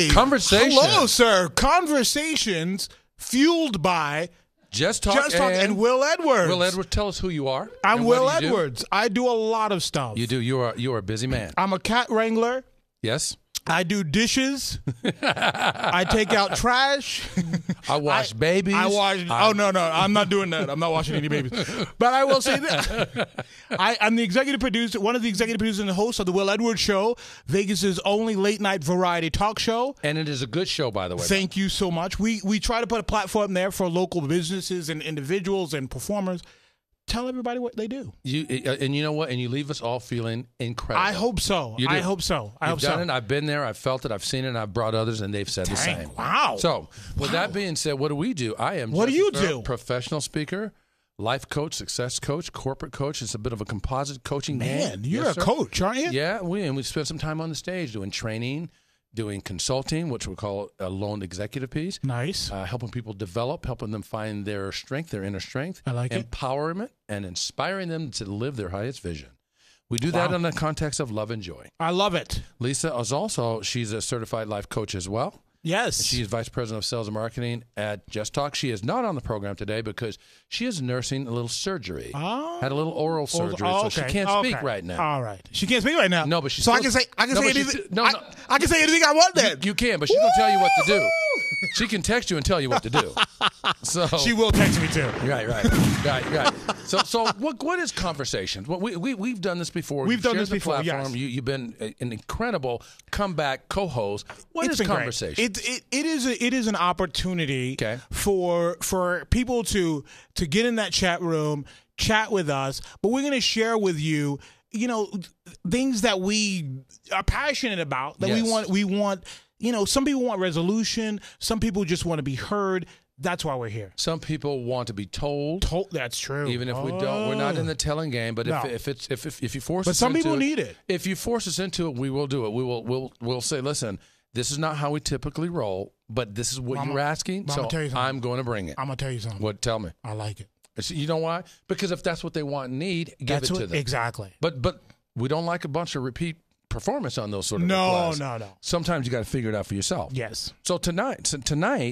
Hey. Conversation. Hello, sir. Conversations fueled by Just Talk and Will Edwards. Will Edwards, tell us who you are. I'm Will Edwards. I do a lot of stuff. You do. You are a busy man. I'm a cat wrangler. Yes. I do dishes. I take out trash. I wash babies. Oh, no. I'm not doing that. I'm not washing any babies. But I will say that. I'm the executive producer, one of the executive producers and the host of The Will Edwards Show, Vegas's only late-night variety talk show. And it is a good show, by the way. Thank you so much. We try to put a platform there for local businesses and individuals and performers. Tell everybody what they do. And you know what? And you leave us all feeling incredible. I hope so. You do. I hope so. You've done it. I've been there. I've felt it. I've seen it. And I've brought others, and they've said the same. Wow. So, with that being said, what do we do? I am. What do you do? Professional speaker, life coach, success coach, corporate coach. It's a bit of a composite coaching game. Man, you're a coach, aren't you? Yeah, we spend some time on the stage doing training, doing consulting, which we call a loan executive piece. Nice. Helping people develop, helping them find their strength, their inner strength. I like it. Empowerment and inspiring them to live their highest vision. We do that in the context of love and joy. I love it. Lisa is also, she's a certified life coach as well. Yes. She is Vice President of Sales and Marketing at Just Talk. She is not on the program today because she is nursing a little surgery. Oh. Had a little oral surgery, so she can't speak right now. All right. She can't speak right now. No, but she's I can say anything. No, I can say anything I want then. You can, but she's going to tell you what to do. She can text you and tell you what to do. So she will text me too. Right. So what is conversation? Well, we've done this before. We've done this before. Platform. Yes. You've been an incredible comeback co-host. What is conversation? It is an opportunity for people to get in that chat room, chat with us, but we're going to share with you, things that we are passionate about, that we want, some people want resolution, some people just want to be heard. That's why we're here. Some people want to be told. That's true. Even if we don't, we're not in the telling game. But if you force us into it, but some people need it. If you force us into it, we will do it. We'll say, listen, this is not how we typically roll, but this is what you're asking. So I'm going to bring it. I'm gonna tell you something. What? Tell me. I like it. You know why? Because if that's what they want and need, give it to them. Exactly. But we don't like a bunch of repeat performance on those sort of requests. No. Sometimes you got to figure it out for yourself. Yes. So tonight,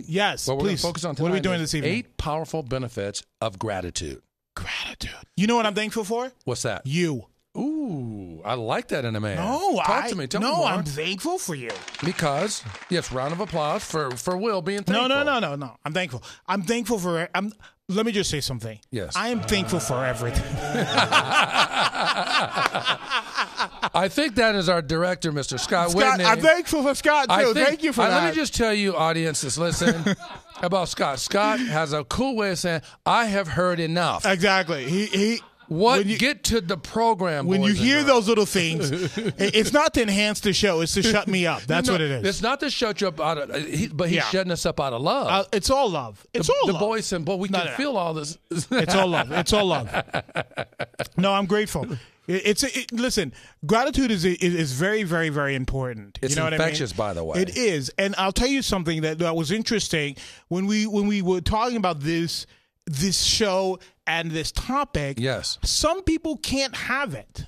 yes, what we're going to focus on tonight. What are we doing this evening? 8 powerful benefits of gratitude. Gratitude. You know what I'm thankful for? What's that? You. Ooh, I like that in a man. No, Talk to me. Tell me more. I'm thankful for you. Because, yes, round of applause for Will being thankful. No. I'm thankful. I'm thankful for. Let me just say something. Yes. I am thankful for everything. I think that is our director, Mr. Scott Whitney. I'm thankful for Scott, too. Thank you for that. Let me just tell you, audiences, listen, about Scott. Scott has a cool way of saying, I have heard enough. Exactly. Get to the program, when you hear those little things, it's not to enhance the show. It's to shut me up. That's what it is. It's not to shut you up but he's shutting us up out of love. It's all love. It's all love. The boys saying, we can feel all this. It's all love. It's all love. No, I'm grateful. Listen, gratitude is very, very, very important. It's infectious, by the way. It is. And I'll tell you something that was interesting when we were talking about this show and this topic. Yes. Some people can't have it.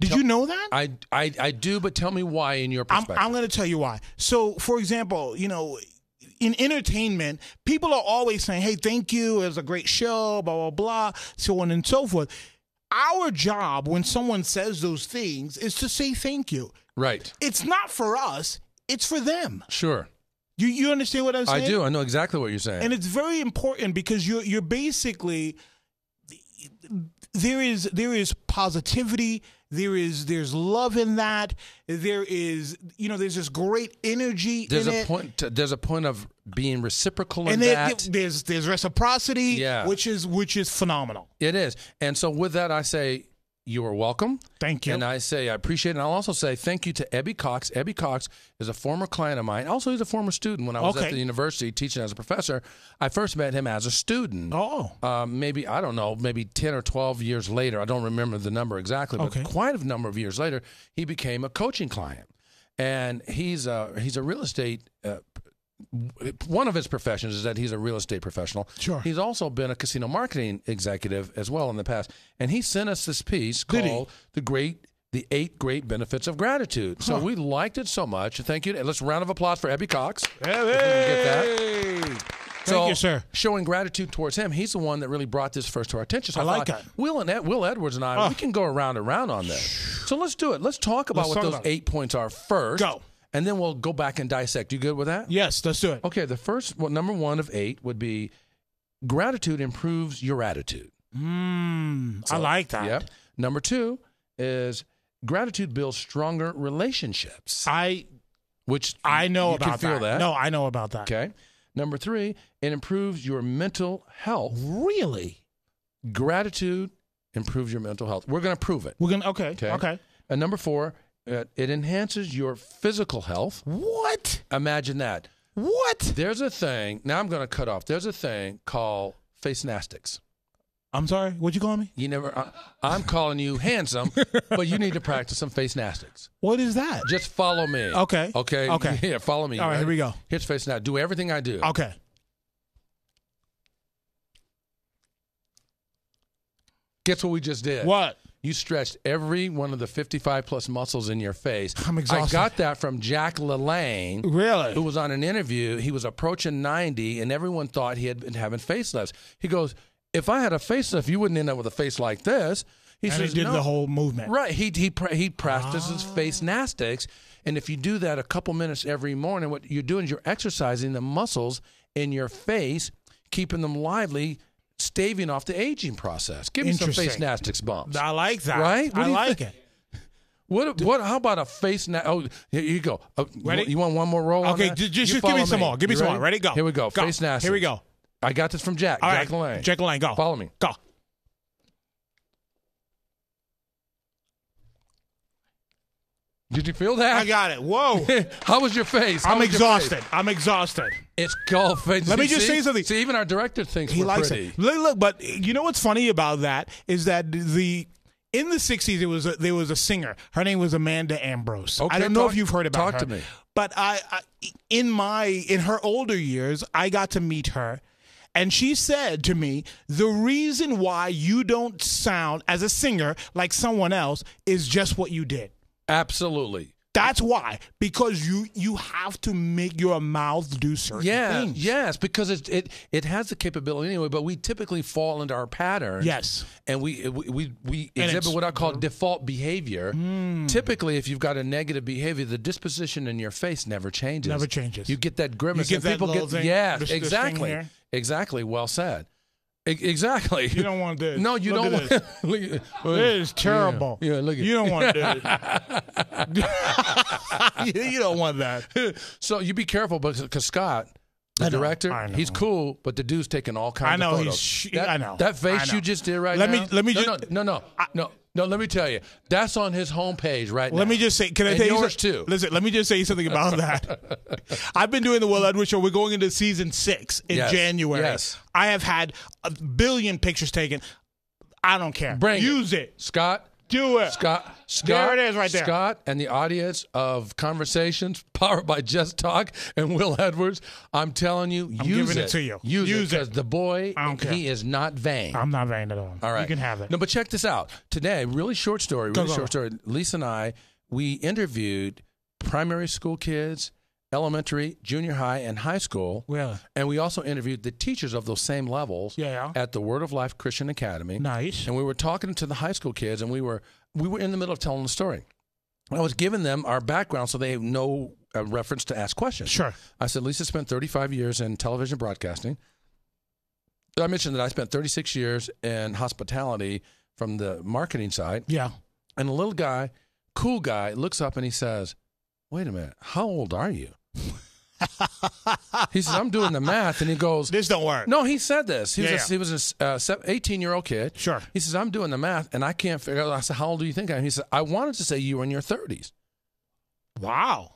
Did you know that? I do, but tell me why in your perspective. I'm going to tell you why. So, for example, in entertainment, people are always saying, hey, thank you, it was a great show, blah, blah, blah, so on and so forth. Our job when someone says those things is to say thank you. Right. It's not for us. It's for them. Sure. You understand what I'm saying? I do. I know exactly what you're saying. And it's very important because you're basically there is positivity. There's love in that. There's this great energy in it. There's a point of being reciprocal in that. There's reciprocity, yeah, which is phenomenal. It is. And so with that, I say you are welcome. Thank you. And I say I appreciate it. And I'll also say thank you to Ebby Cox. Ebby Cox is a former client of mine. Also, he's a former student. When I was at the university teaching as a professor, I first met him as a student. Oh. Maybe 10 or 12 years later. I don't remember the number exactly, but quite a number of years later, he became a coaching client. And he's a real estate one of his professions is that he's a real estate professional. Sure. He's also been a casino marketing executive as well in the past. And he sent us this piece called The Great the 8 great benefits of gratitude. So we liked it so much. Thank you. Let's round of applause for Ebby Cox. Hey. Get that. Thank you, sir. Showing gratitude towards him. He's the one that really brought this first to our attention. So I like that. Will Edwards and I, we can go around and round on this. So let's do it. Let's talk about what those 8 points are first. Go. And then we'll go back and dissect. You good with that? Yes, let's do it. Okay, the first, number 1 of 8 would be gratitude improves your attitude. I like that. Yep. Number 2 is gratitude builds stronger relationships. I know about can feel that. No, I know about that. Okay. Number 3, it improves your mental health. Really? Gratitude improves your mental health. We're going to prove it. Okay. And number 4, it enhances your physical health. What? Imagine that. What? There's a thing. Now I'm going to cut off. There's a thing called face nastics. I'm sorry. What'd you call me? You never. I'm calling you handsome, but you need to practice some face nastics. What is that? Just follow me. Okay. Yeah, follow me. All right, here we go. Here's face nastics. Do everything I do. Okay. Guess what we just did? What? You stretched every one of the 55-plus muscles in your face. I'm exhausted. I got that from Jack LaLanne. Really? Who was on an interview. He was approaching 90, and everyone thought he had been having facelifts. He goes, if I had a facelift, you wouldn't end up with a face like this. He says, did the whole movement. Right. He practices face nastics, and if you do that a couple minutes every morning, what you're doing is you're exercising the muscles in your face, keeping them lively, staving off the aging process. Give me some face nastics bumps. I like that. Right? I like it. What? How about a face? Oh, here you go. Ready? You want one more roll? Okay, on that? just give me some more. Give me some more. Ready? Go. Here we go. Face nastics. Here we go. I got this from Jack. All Jack right. LaLanne. Jack LaLanne, go. Follow me. Go. Did you feel that? I got it. Whoa. How was your face? I'm exhausted. I'm exhausted. It's called face. Let me just say something. See, even our director thinks he we're likes pretty. it. Look, but you know what's funny about that is that in the 60s there was a singer. Her name was Amanda Ambrose. Okay, I don't know if you've heard about her. Talk to me. But in her older years, I got to meet her. And she said to me, the reason why you don't sound as a singer like someone else is just what you did. Absolutely. That's why, because you have to make your mouth do certain things. Yes, because it has the capability anyway, but we typically fall into our patterns. Yes. And we exhibit what I call default behavior. Typically, if you've got a negative behavior, the disposition in your face never changes. Never changes. You get that grimace. You get and people that get thing, yes, this exactly. thing here. Exactly. Well said. Exactly. You don't want this. No, you don't want this. This is terrible. Yeah, look at you don't want this. You don't want that. So you be careful because Scott, the director, he's cool, but the dude's taking all kinds of photos. I know. That face you just did right now. Let me No, let me tell you. That's on his homepage right now. Let me just say, can I tell you yours too? Listen, let me just say something about that. I've been doing the Will Edwards Show. We're going into season 6 in January. Yes. I have had 1 billion pictures taken. I don't care. Use it. Scott. Do it. Scott. There it is right there. Scott and the audience of Conversations powered by Just Talk and Will Edwards. I'm telling you, I'm use giving it to you. Use it because the boy, he is not vain. I'm not vain at all. All right. You can have it. No, but check this out. Today, really short story. Lisa and I, we interviewed primary school kids, elementary, junior high, and high school. Really? And we also interviewed the teachers of those same levels at the Word of Life Christian Academy. Nice. And we were talking to the high school kids, and we were in the middle of telling the story. I was giving them our background so they know a reference to ask questions. Sure. I said, Lisa spent 35 years in television broadcasting. I mentioned that I spent 36 years in hospitality from the marketing side. Yeah. And a little guy, cool guy, looks up and he says, wait a minute, how old are you? He says, I'm doing the math. And he goes, this don't work. No, he said this. He was a 18-year-old kid. Sure. He says, I'm doing the math, and I can't figure out. I said, how old do you think I am? He said, I wanted to say you were in your 30s. Wow.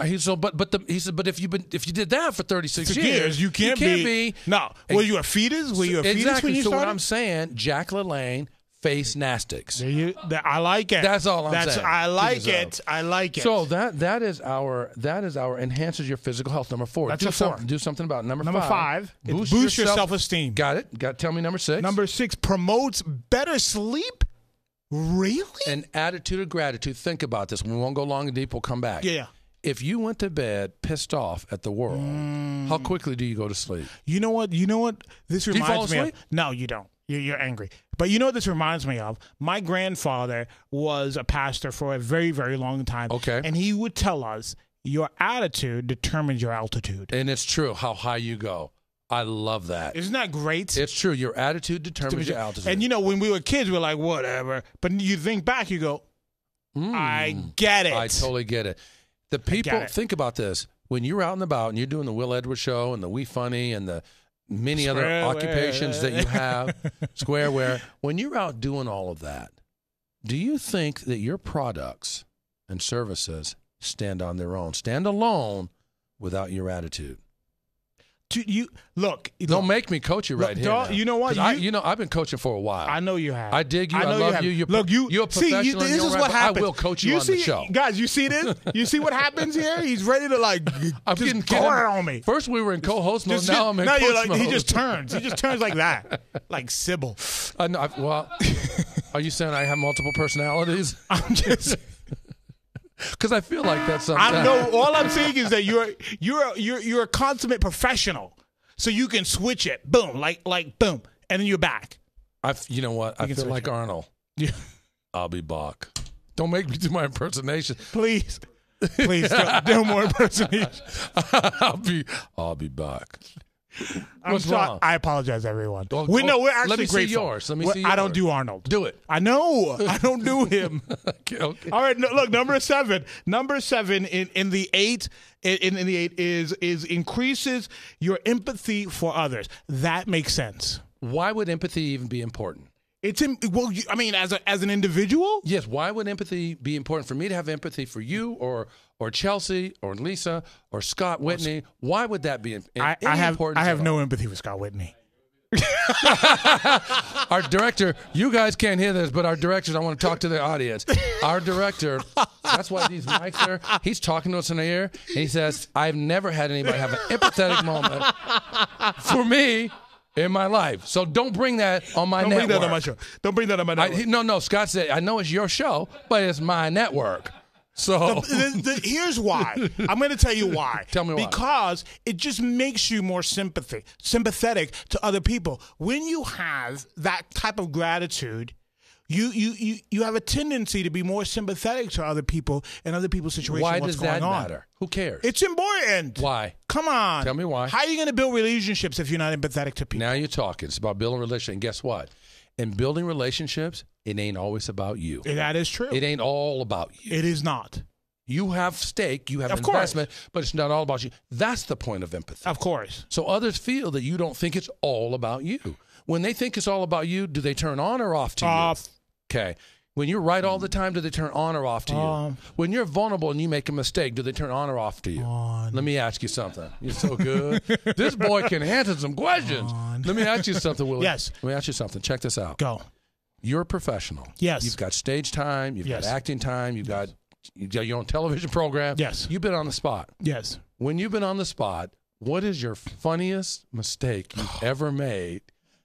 He said, but if you did that for 36 years, you can't be. No. Were you a fetus? Were you a fetus exactly. when you started? started? What I'm saying, Jack LaLanne, face nastics. I like it. That's all I'm saying. I like it. I like it. So that is our enhances your physical health. Number 4. That's a 4. Do something about it. Number 5. Boost your self-esteem. Got it. Tell me number 6. Number 6 promotes better sleep. Really? An attitude of gratitude. Think about this. We won't go long and deep. We'll come back. Yeah. If you went to bed pissed off at the world, how quickly do you go to sleep? You know what? This reminds me Do you fall asleep? of. No, you don't. You're angry. But you know what this reminds me of? My grandfather was a pastor for a very, very long time. Okay. And he would tell us, your attitude determines your altitude. And it's true how high you go. I love that. Isn't that great? It's true. Your attitude determines your altitude. And when we were kids, we were like, whatever. But you think back, you go, I get it. I totally get it. The people, think about this. When you're out and about and you're doing the Will Edwards Show and the We Funny and the many other occupations that you have, squareware, when you're out doing all of that, do you think that your products and services stand on their own, stand alone without your attitude? Don't make me coach you right here. Now. You know what? I've been coaching for a while. I know you have. I dig you. I love you. You're a professional. This is what happens. I will coach you on the show. Guys, you see this? You see what happens here? He's ready to I'm just going on me. First we were in co-host mode. Now I'm in coach mode. He just turns. He just turns like that, like Sybil. Well, are you saying I have multiple personalities? I'm just. Because I feel like that's something. I know. All I'm saying is that you're a consummate professional, so you can switch it, boom, like boom, and then you're back. You know what? I feel like Arnold. Yeah. I'll be back. Don't make me do my impersonation, please. Please do more impersonation. I'll be back. What's wrong? I apologize, everyone. We're actually let me grateful. See yours. Let me see yours. I don't do Arnold. Do it. I know. I don't do him. Okay. All right. Look, number 7. Number 7 in the 8. In the 8 is increases your empathy for others. That makes sense. Why would empathy even be important? As an individual? Yes. Why would empathy be important? For me to have empathy for you or Chelsea or Lisa or Scott Whitney, why would that be important? I have no empathy for Scott Whitney. Our director, you guys can't hear this, but our director, I want to talk to the audience. Our director, that's why these mics are, he's talking to us in the ear, and he says, I've never had anybody have an empathetic moment for me in my life. So don't bring that on my network. Don't bring that on my show. Don't bring that on my network. No, Scott said, I know it's your show, but it's my network. So here's why. I'm going to tell you why. Tell me why. Because it just makes you more sympathetic to other people. When you have that type of gratitude, you have a tendency to be more sympathetic to other people and other people's situations. Why does that matter? Who cares? It's important. Why? Come on. Tell me why. How are you going to build relationships if you're not empathetic to people? Now you're talking. It's about building relationships. And guess what? In building relationships, it ain't always about you. That is true. It ain't all about you. It is not. You have stake, you have investment, but it's not all about you. That's the point of empathy. Of course. So others feel that you don't think it's all about you. When they think it's all about you, do they turn on or off to you? Okay. When you're right all the time, do they turn on or off to you? When you're vulnerable and you make a mistake, do they turn on or off to you? Let me ask you something. You're so good. This boy can answer some questions. Let me ask you something, Willie. Yes. Let me ask you something. Check this out. Go. You're a professional. Yes. You've got stage time. You've got acting time. You've got your own television program. Yes. You've been on the spot. Yes. When you've been on the spot, what is your funniest mistake you've ever made?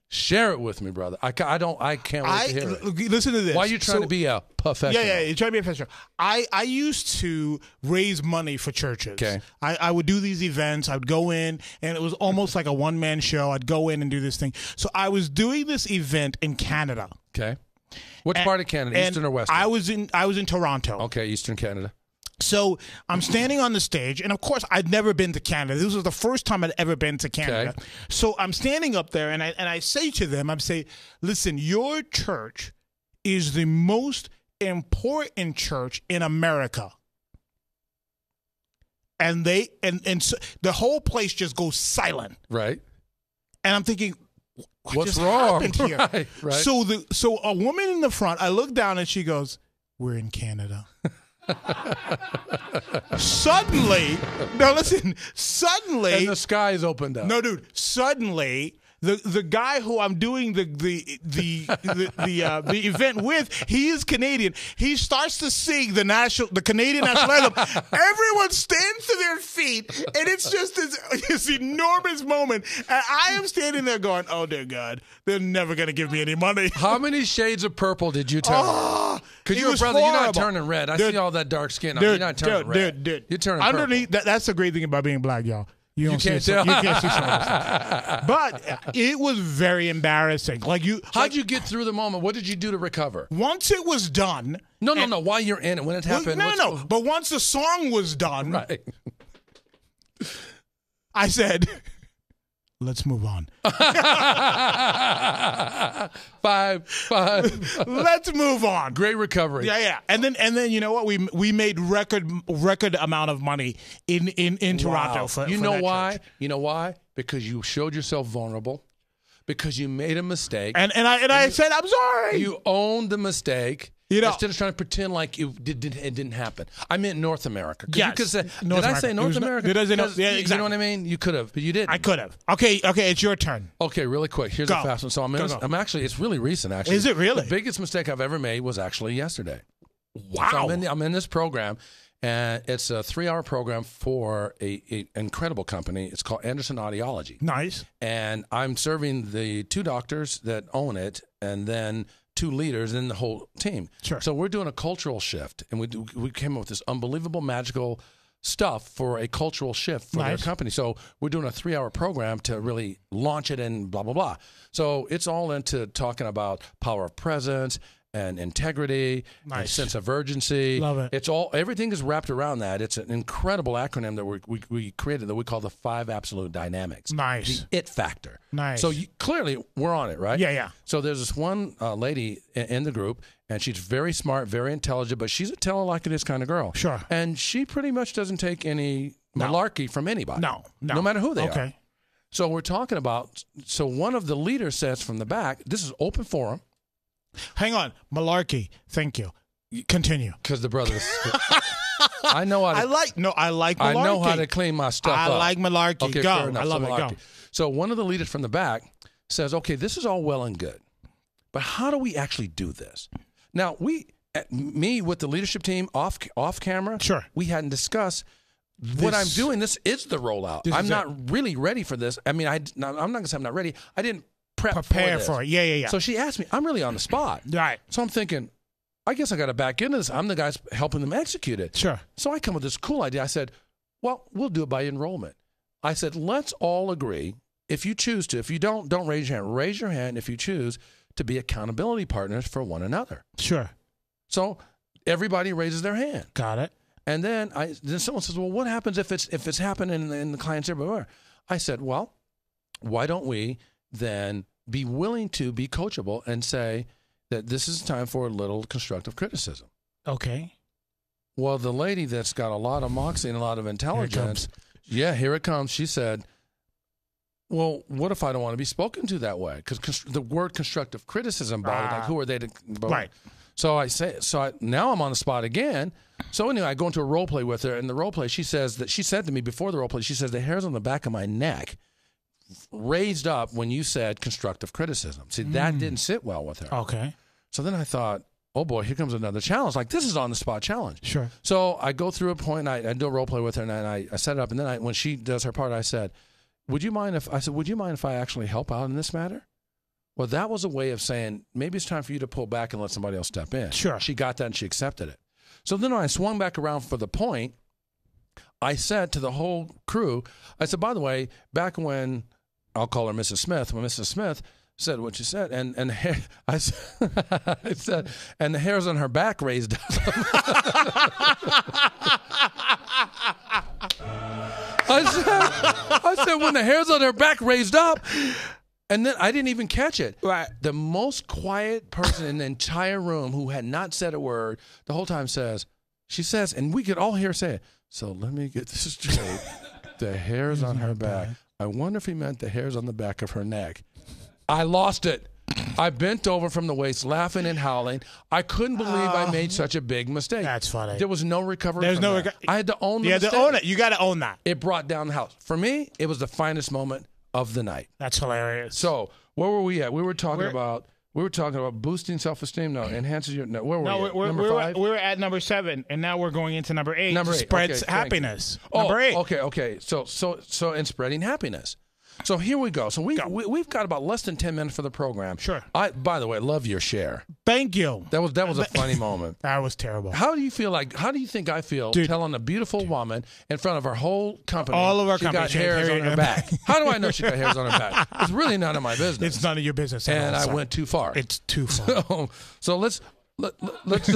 Share it with me, brother. I can't wait to hear it. Listen to this. Why are you trying to be a professional? Yeah, you're trying to be a professional. I used to raise money for churches. Okay. I would do these events. I would go in, and it was almost like a one-man show. I'd go in and do this thing. So I was doing this event in Canada. Okay. Which part of Canada, Eastern or Western? I was in Toronto. Okay, Eastern Canada. So I'm standing on the stage, and of course, I'd never been to Canada. This was the first time I'd ever been to Canada. Okay. So I'm standing up there, and I say to them, listen, your church is the most important church in America. And so the whole place just goes silent. Right. And I'm thinking, what's wrong here? Right. So a woman in the front, I look down and she goes, we're in Canada. Suddenly, and the skies opened up. No, dude, suddenly the guy who I'm doing the event with, he is Canadian. He starts to sing the Canadian national anthem. Everyone stands to their feet, and it's just this enormous moment. And I am standing there going, "Oh dear God, they're never going to give me any money." How many shades of purple did you turn? Because you're a brother, horrible. You're not turning red. I see all that dark skin. You're not turning red. You're turning underneath. purple. That's the great thing about being black, y'all. You can't see some of this stuff. But it was very embarrassing. How'd you get through the moment? What did you do to recover? Once it was done. No. While you're in it, when it happened. No. But once the song was done, right. I said, "Let's move on." 5. Let's move on. Great recovery. Yeah. And then you know what? We made record amount of money in Toronto for You know that why? church. You know why? Because you showed yourself vulnerable. Because you made a mistake. And I said, "I'm sorry." You owned the mistake. Instead of trying to pretend like it didn't happen. I meant North America. Yes. You could say, North did I say North America? Yeah, exactly. You know what I mean? You could have, but you didn't. I could have. Okay, it's your turn. Okay, really quick. Here's a fast one. So I'm actually, it's really recent, actually. Is it really? The biggest mistake I've ever made was actually yesterday. Wow. So I'm in this program, and it's a 3-hour program for a incredible company. It's called Anderson Audiology. Nice. And I'm serving the 2 doctors that own it, and then 2 leaders and the whole team. Sure. So we're doing a cultural shift, and we came up with this unbelievable, magical stuff for a cultural shift for their company. So we're doing a 3-hour program to really launch it and blah, blah, blah. So it's all into talking about power of presence and integrity, and sense of urgency. Love it. It's all, everything is wrapped around that. It's an incredible acronym that we created that we call the 5 absolute dynamics. Nice. The IT factor. Nice. So clearly we're on it, right? Yeah. So there's this one lady in the group, and she's very smart, very intelligent, but she's a tell it like it is kind of girl. Sure. And she pretty much doesn't take any malarkey from anybody. No. No matter who they are. Okay. So we're talking about, so one of the leaders says from the back, this is open forum. Hang on. Malarkey. Thank you. Continue. Because the brothers. I know how to. I like malarkey. I know how to clean my stuff up. I like malarkey. Okay, Go. fair enough. I love so it. malarkey. Go. So one of the leaders from the back says, okay, this is all well and good, but how do we actually do this? Now, me with the leadership team off camera, sure, we hadn't discussed what I'm doing. This is the rollout. I'm not really ready for this. I mean, I'm not going to say I'm not ready. I didn't prepare for it. Yeah. So she asked me, I'm really on the spot. Right. So I'm thinking, I guess I got to back into this. I'm the guy helping them execute it. Sure. So I come with this cool idea. I said, well, we'll do it by enrollment. I said, let's all agree. If you choose to, if you don't raise your hand. Raise your hand if you choose to be accountability partners for one another. Sure. So everybody raises their hand. Got it. And then someone says, well, what happens if it's happening in the client's everywhere? I said, well, why don't we then be willing to be coachable and say that this is time for a little constructive criticism? Okay. Well, the lady that's got a lot of moxie and a lot of intelligence, here it comes. She said, well, what if I don't want to be spoken to that way? Because the word constructive criticism bothered, like, who are they to... Right. So now I'm on the spot again. So anyway, I go into a role play with her, and the role play, she said to me before the role play, she says, the hairs on the back of my neck raised up when you said constructive criticism. See, that didn't sit well with her. Okay. So then I thought, oh boy, here comes another challenge. Like, this is on the spot challenge. Sure. So I go through a point, I do a role play with her, and I set it up, and then when she does her part, I said, would you mind if I actually help out in this matter? Well, that was a way of saying, maybe it's time for you to pull back and let somebody else step in. Sure. She got that and she accepted it. So then when I swung back around for the point, I said to the whole crew, I said, by the way, back when, I'll call her Mrs. Smith, when Mrs. Smith said what she said, and the hair, I said, and the hairs on her back raised up. I said, when the hairs on her back raised up, and then I didn't even catch it. Right. The most quiet person in the entire room who had not said a word the whole time she says, and we could all hear her say it, so let me get this straight. The hairs on her back. I wonder if he meant the hairs on the back of her neck. I lost it. I bent over from the waist, laughing and howling. I couldn't believe I made such a big mistake. That's funny. There was no recovery. There's no recovery. I had to own the mistake. You had to own it. You got to own that. It brought down the house. For me, it was the finest moment of the night. That's hilarious. So where were we at? We were talking about boosting self-esteem. No, enhances your. No, where were we? Number 5. We're at number 7, and now we're going into number 8. Spreads happiness. Number 8. Okay. So in spreading happiness. So here we go. So we've got about less than 10 minutes for the program. Sure. By the way, love your share. Thank you. That was a funny moment. That was terrible. How do you think I feel telling a beautiful woman in front of our whole company? All of our she company. got hairs on her back. How do I know she got hairs on her back? It's really none of my business. It's none of your business. And I went too far. It's too far. So let's let's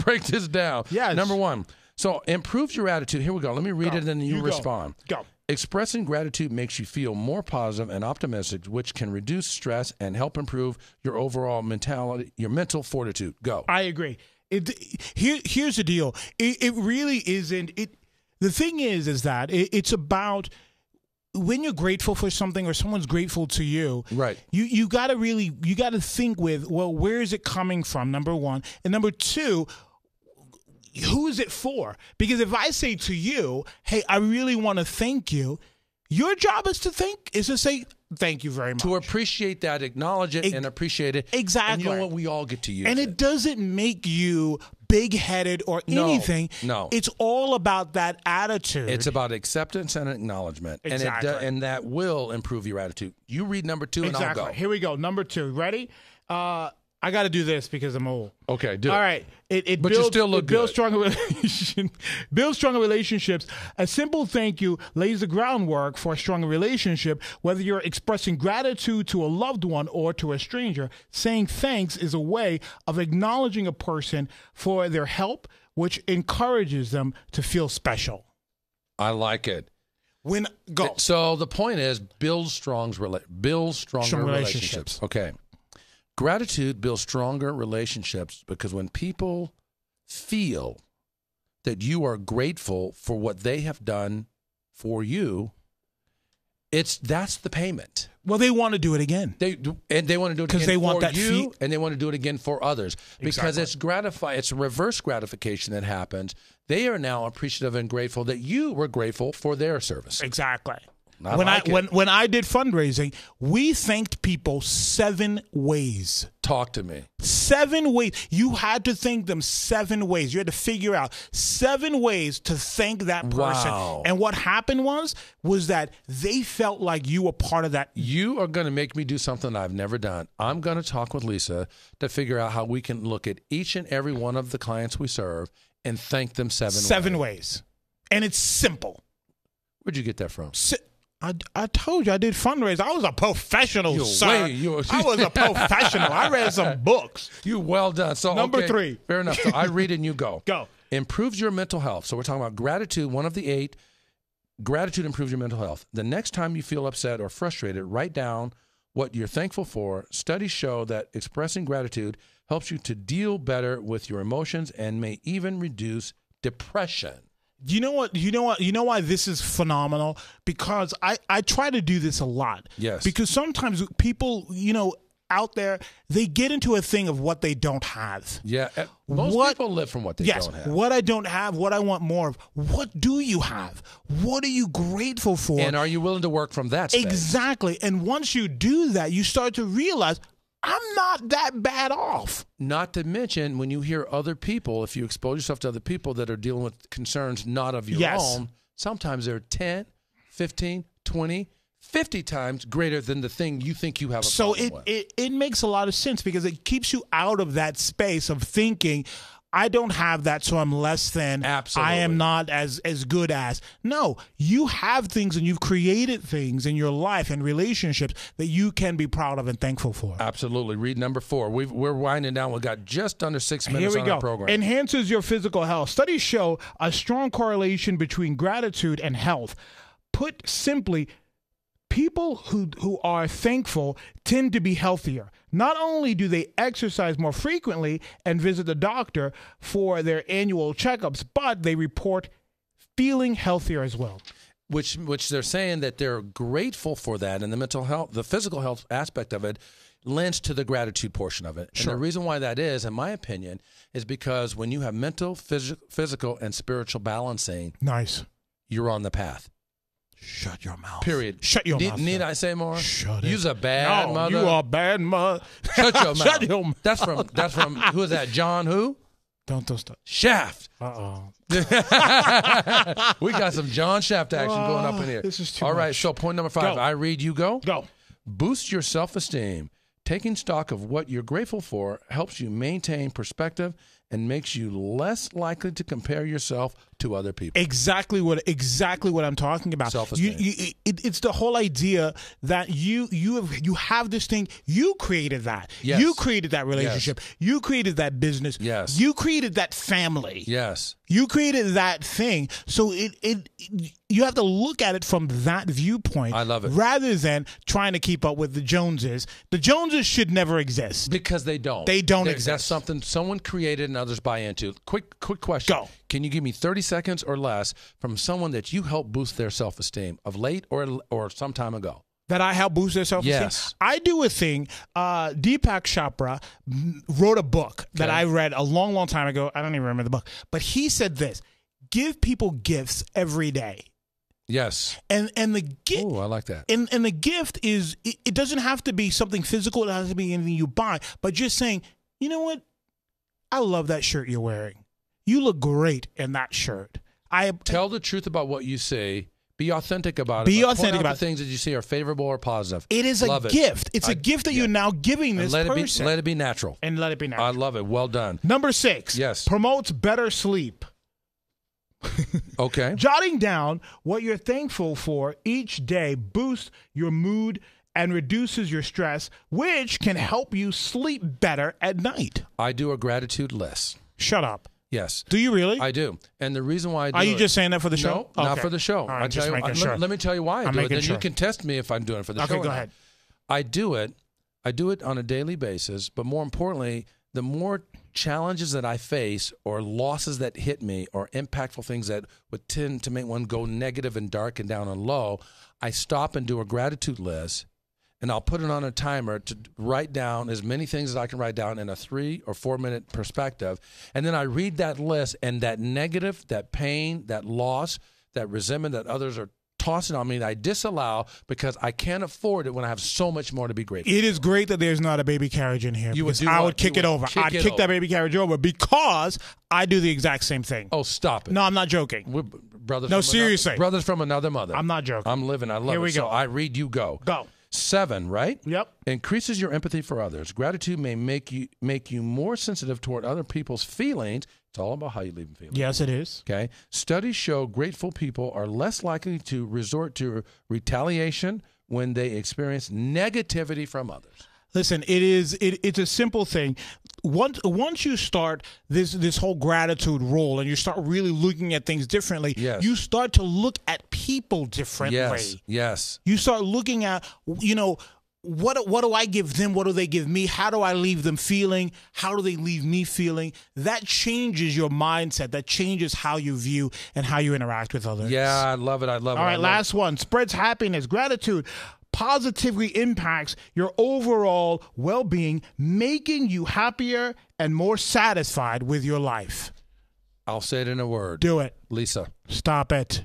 break this down. Yes. Number 1. So improve your attitude. Here we go. Let me read it and then you respond. Go. Expressing gratitude makes you feel more positive and optimistic, which can reduce stress and help improve your overall mentality, your mental fortitude. Go. I agree. Here's the deal. It really isn't. The thing is that it's about when you're grateful for something or someone's grateful to you. Right. You got to think with, well, where is it coming from? Number 1, and number 2. Who is it for? Because if I say to you, hey, I really want to thank you, your job is to say thank you very much. To appreciate that, acknowledge it, and appreciate it. Exactly. And you know what? We all get to use it. And it doesn't make you big-headed or anything. No. It's all about that attitude. It's about acceptance and acknowledgement. Exactly. And that will improve your attitude. You read number 2 and I'll go. Here we go. Number 2. Ready? I got to do this because I'm old. Okay, do it. All right. But you still look good. Builds stronger relationships. A simple thank you lays the groundwork for a stronger relationship. Whether you're expressing gratitude to a loved one or to a stranger, saying thanks is a way of acknowledging a person for their help, which encourages them to feel special. I like it. Go. So the point is build stronger relationships. Okay. Gratitude builds stronger relationships because when people feel that you are grateful for what they have done for you, that's the payment. Well, they want to do it again. They want to do it because again they want for that you, and they want to do it again for others because exactly. It's reverse gratification that happens. They are now appreciative and grateful that you were grateful for their service. Exactly. When I did fundraising, we thanked people 7 ways. Talk to me. 7 ways. You had to thank them 7 ways. You had to figure out 7 ways to thank that person. Wow. And what happened was that they felt like you were part of that. You are going to make me do something I've never done. I'm going to talk with Lisa to figure out how we can look at each and every one of the clients we serve and thank them 7 ways. And it's simple. Where'd you get that from? I told you I did fundraising. I was a professional, sir. I was a professional. I read some books. You well done. So number 3. Fair enough. So I read and you go. Go. Improves your mental health. So we're talking about gratitude, one of the 8. Gratitude improves your mental health. The next time you feel upset or frustrated, write down what you're thankful for. Studies show that expressing gratitude helps you to deal better with your emotions and may even reduce depression. You know why this is phenomenal? Because I try to do this a lot. Yes. Because sometimes people, out there, they get into a thing of what they don't have. Yeah. Most people live from what they don't have. What I don't have, what I want more of. What do you have? What are you grateful for? And are you willing to work from that space? Exactly. And once you do that, you start to realize, I'm not that bad off. Not to mention, when you hear other people, if you expose yourself to other people that are dealing with concerns not of your own, sometimes they're 10, 15, 20, 50 times greater than the thing you think you have a problem with. So it makes a lot of sense because it keeps you out of that space of thinking, I don't have that, so I'm less than. Absolutely. I am not as good as. No, you have things and you've created things in your life and relationships that you can be proud of and thankful for. Absolutely. Read number 4. We're winding down. We've got just under 6 minutes on our program. Enhances your physical health. Studies show a strong correlation between gratitude and health. Put simply, people who are thankful tend to be healthier. Not only do they exercise more frequently and visit the doctor for their annual checkups, but they report feeling healthier as well. Which they're saying that they're grateful for that, and the mental health, the physical health aspect of it lends to the gratitude portion of it. Sure. And the reason why that is, in my opinion, is because when you have mental, physical, and spiritual balancing, nice, you're on the path. Shut your mouth. Period. Shut your mouth. Need I say more? Shut it. You's a bad mother. You are a bad mother. Shut your mouth. Shut your mouth. That's from who is that? John who? Don't stop. Shaft. Uh-oh. We got some John Shaft action going up in here. This is too All right, much. so point number 5. I read, you go. Go. Boost your self-esteem. Taking stock of what you're grateful for helps you maintain perspective and makes you less likely to compare yourself to other people. Exactly what I'm talking about. Self-esteem. It's the whole idea that you have this thing. You created that. Yes. You created that relationship. Yes. You created that business. Yes. You created that family. Yes. You created that thing. So you have to look at it from that viewpoint. I love it. Rather than trying to keep up with the Joneses. The Joneses should never exist. Because they don't. They don't exist. That's something someone created and others buy into. Quick question. Go. Can you give me 30 seconds or less from someone that you helped boost their self-esteem of late or some time ago? That I help boost their self-esteem? Yes. I do a thing. Deepak Chopra wrote a book that I read a long, long time ago. I don't even remember the book. But he said this: give people gifts every day. Yes. And the gift. Oh, I like that. And the gift is, it doesn't have to be something physical. It has to be anything you buy. But just saying, you know what? I love that shirt you're wearing. You look great in that shirt. Tell the truth about what you say. Be authentic about it. Be authentic about the things that you see are favorable or positive. It is a gift. It's a gift that you're now giving this person. Let it be natural. And let it be natural. I love it. Well done. Number 6. Yes. Promotes better sleep. Okay. Jotting down what you're thankful for each day boosts your mood and reduces your stress, which can help you sleep better at night. I do a gratitude list. Shut up. Yes. Do you really? I do. And the reason why I do Are you just saying that for the show? No, not for the show. All right, just making sure. Let me tell you why I do it. Then you can test me if I'm doing it for the show. Okay, go ahead. I do it on a daily basis, but more importantly, the more challenges that I face or losses that hit me or impactful things that would tend to make one go negative and dark and down and low, I stop and do a gratitude list. And I'll put it on a timer to write down as many things as I can write down in a 3 or 4 minute perspective. And then I read that list, and that negative, that pain, that loss, that resentment that others are tossing on me, that I disallow because I can't afford it when I have so much more to be grateful for. It is great that there's not a baby carriage in here. I would kick it over. I'd kick that baby carriage over because I do the exact same thing. Oh, stop it. No, I'm not joking. We're brothers. No, seriously. Brothers from another mother. I'm not joking. I'm living. I love it. Here we go. So I read, you go. Go. 7, right? Yep. Increases your empathy for others. Gratitude may make you more sensitive toward other people's feelings. It's all about how you leave them feeling. Yes, it is. Okay. Studies show grateful people are less likely to resort to retaliation when they experience negativity from others. Listen, it's a simple thing. Once you start this whole gratitude role and you start really looking at things differently, yes. you start to look at people differently. Yes. You start looking at, what do I give them? What do they give me? How do I leave them feeling? How do they leave me feeling? That changes your mindset. That changes how you view and how you interact with others. Yeah, I love it. All right, last one. Spreads happiness. Gratitude positively impacts your overall well-being, making you happier and more satisfied with your life. I'll say it in a word. Do it. Lisa. Stop it.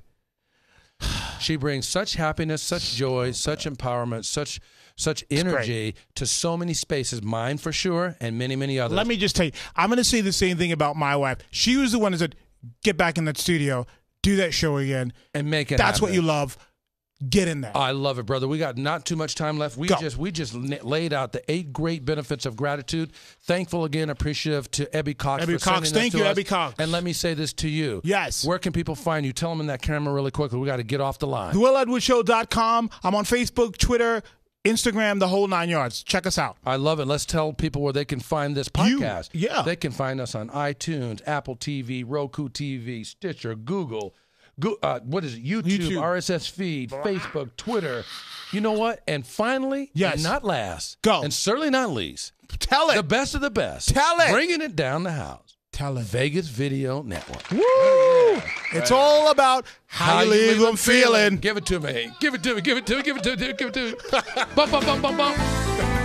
She brings such happiness, such joy, such empowerment, such energy to so many spaces, mine for sure, and many, many others. Let me just tell you, I'm going to say the same thing about my wife. She was the one that said, get back in that studio, do that show again. And make it That's happen. What you love. Get in there. I love it, brother. We got not too much time left. We just laid out the 8 great benefits of gratitude. Thankful again, appreciative to Ebby Cox. Thank you, Ebby Cox. And let me say this to you. Yes. Where can people find you? Tell them in that camera really quickly. We got to get off the line. TheWillEdwardsShow.com. I'm on Facebook, Twitter, Instagram, the whole 9 yards. Check us out. I love it. Let's tell people where they can find this podcast. They can find us on iTunes, Apple TV, Roku TV, Stitcher, Google. What is it? YouTube, RSS feed, Facebook, Twitter. You know what? And finally, and not last, and certainly not least, tell it. The best of the best. Tell it. Bringing it down the house. Tell it. Vegas Video Network. Woo! Yeah. It's all about how you leave them feeling. Give it to me. Give it to me. Give it to me. Give it to me. Give it to me. Bum, bum, bum, bum, bum.